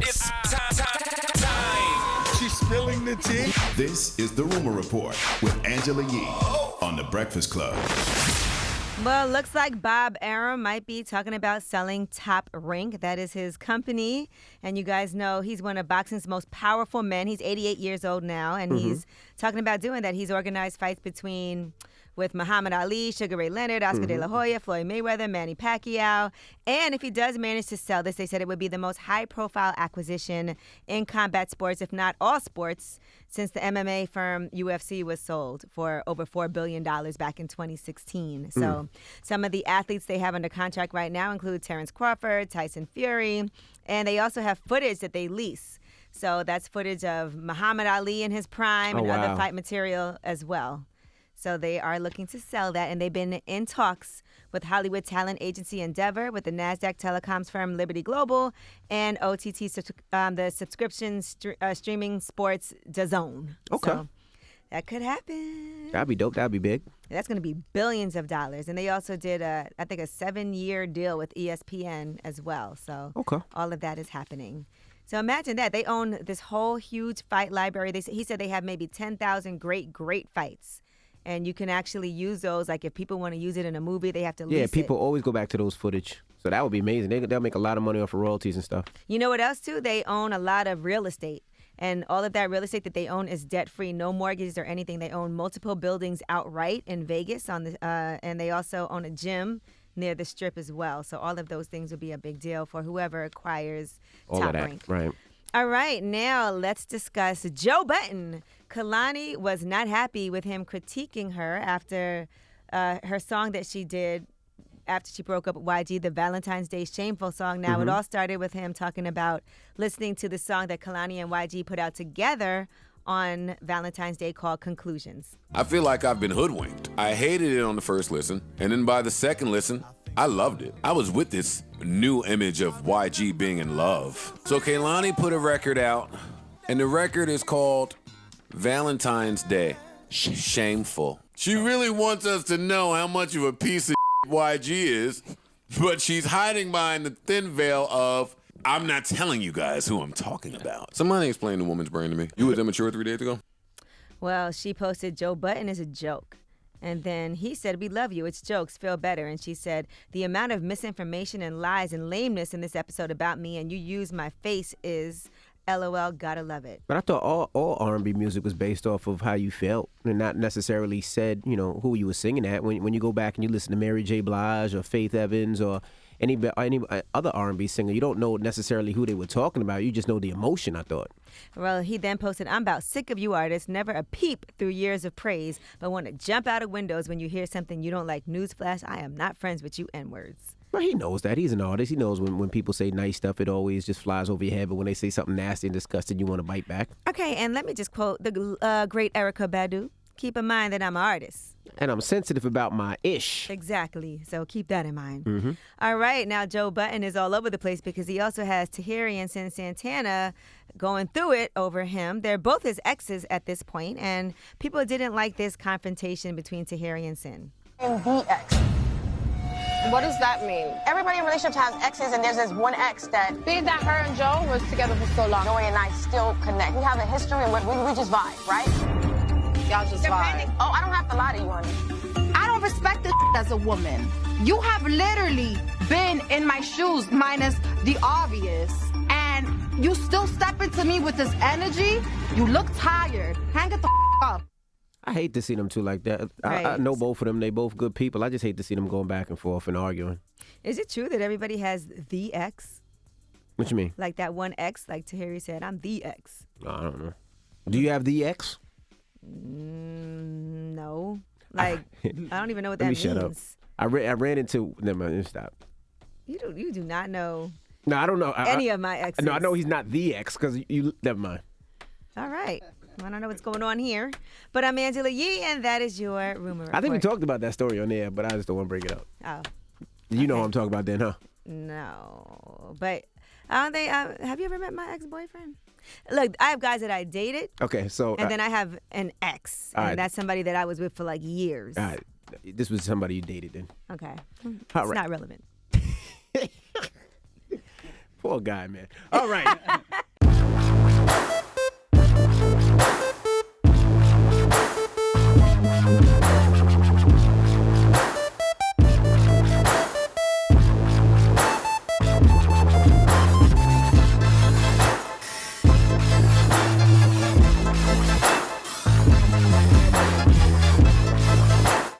It's time. She's spilling the tea. This is The Rumor Report with Angela Yee on The Breakfast Club. Well, looks like Bob Arum might be talking about selling Top Rank. That is his company. And you guys know he's one of boxing's most powerful men. He's 88 years old now, and he's talking about doing that. He's organized fights with Muhammad Ali, Sugar Ray Leonard, Oscar De La Hoya, Floyd Mayweather, Manny Pacquiao. And if he does manage to sell this, they said it would be the most high-profile acquisition in combat sports, if not all sports, since the MMA firm UFC was sold for over $4 billion back in 2016. So some of the athletes they have under contract right now include Terrence Crawford, Tyson Fury, and they also have footage that they lease. So that's footage of Muhammad Ali in his prime and other fight material as well. So they are looking to sell that, and they've been in talks with Hollywood talent agency Endeavor, with the NASDAQ telecoms firm Liberty Global, and OTT, the subscription streaming sports DAZN. Okay. So that could happen. That'd be dope. That'd be big. That's going to be billions of dollars. And they also did, I think, a 7-year deal with ESPN as well. So all of that is happening. So imagine that. They own this whole huge fight library. He said they have maybe 10,000 great fights. And you can actually use those. Like if people want to use it in a movie, they have to lease it. Yeah, people always go back to those footage. So that would be amazing. They'll make a lot of money off of royalties and stuff. You know what else, too? They own a lot of real estate. And all of that real estate that they own is debt-free, no mortgages or anything. They own multiple buildings outright in Vegas, and they also own a gym near the Strip as well. So all of those things would be a big deal for whoever acquires Top Rank. Right. All right, now let's discuss Joe Budden. Kehlani was not happy with him critiquing her after her song that she did after she broke up with YG, the Valentine's Day Shameful song. Now, it all started with him talking about listening to the song that Kehlani and YG put out together on Valentine's Day called Conclusions. I feel like I've been hoodwinked. I hated it on the first listen, and then by the second listen, I loved it. I was with this new image of YG being in love. So Kehlani put a record out, and the record is called Valentine's Day Shameful. She really wants us to know how much of a piece of YG is, but she's hiding behind the thin veil of, I'm not telling you guys who I'm talking about. Somebody explain the woman's brain to me. You was immature 3 days ago? Well, she posted, Joe Budden is a joke. And then he said, we love you. It's jokes. Feel better. And she said, the amount of misinformation and lies and lameness in this episode about me and you use my face is LOL. Gotta love it. But I thought all R&B music was based off of how you felt and not necessarily said, who you were singing at. When you go back and you listen to Mary J. Blige or Faith Evans or any other R&B singer, you don't know necessarily who they were talking about. You just know the emotion, I thought. Well, he then posted, I'm about sick of you artists, never a peep through years of praise, but want to jump out of windows when you hear something you don't like. Newsflash, I am not friends with you N-words. Well, he knows that. He's an artist. He knows when people say nice stuff, it always just flies over your head. But when they say something nasty and disgusting, you want to bite back. Okay, and let me just quote the great Erykah Badu. Keep in mind that I'm an artist. And I'm sensitive about my ish. Exactly. So keep that in mind. Mm-hmm. All right. Now, Joe Budden is all over the place because he also has Tahiry and Cyn Santana going through it over him. They're both his exes at this point, and people didn't like this confrontation between Tahiry and Cyn. And the ex. What does that mean? Everybody in relationships has exes, and there's this one ex that... Being that her and Joe was together for so long. Joey and I still connect. We have a history, and we just vibe, right? Y'all just vibe. Oh, I don't have to lie to you, honey. I don't respect this as a woman. You have literally been in my shoes, minus the obvious, and you still step into me with this energy? You look tired. Hang it the up. I hate to see them two like that. Right. I know both of them. They both good people. I just hate to see them going back and forth and arguing. Is it true that everybody has the ex? What you mean? Like that one ex, like Tahiry said, I'm the ex. I don't know. Do you have the ex? No. Like, I don't even know what that means. Let me shut up. I ran into... Never mind, stop. You do not know... No, I don't know. Any of my exes. No, I know he's not the ex because you... Never mind. All right. I don't know what's going on here. But I'm Angela Yee, and that is your rumor report. I think we talked about that story on air, but I just don't want to bring it up. Oh. You know what I'm talking about then, huh? No. But have you ever met my ex-boyfriend? Look, I have guys that I dated. Okay, so... And then I have an ex. And that's somebody that I was with for like years. All right. This was somebody you dated then. Okay. All it's right. not relevant. Poor guy, man. All right.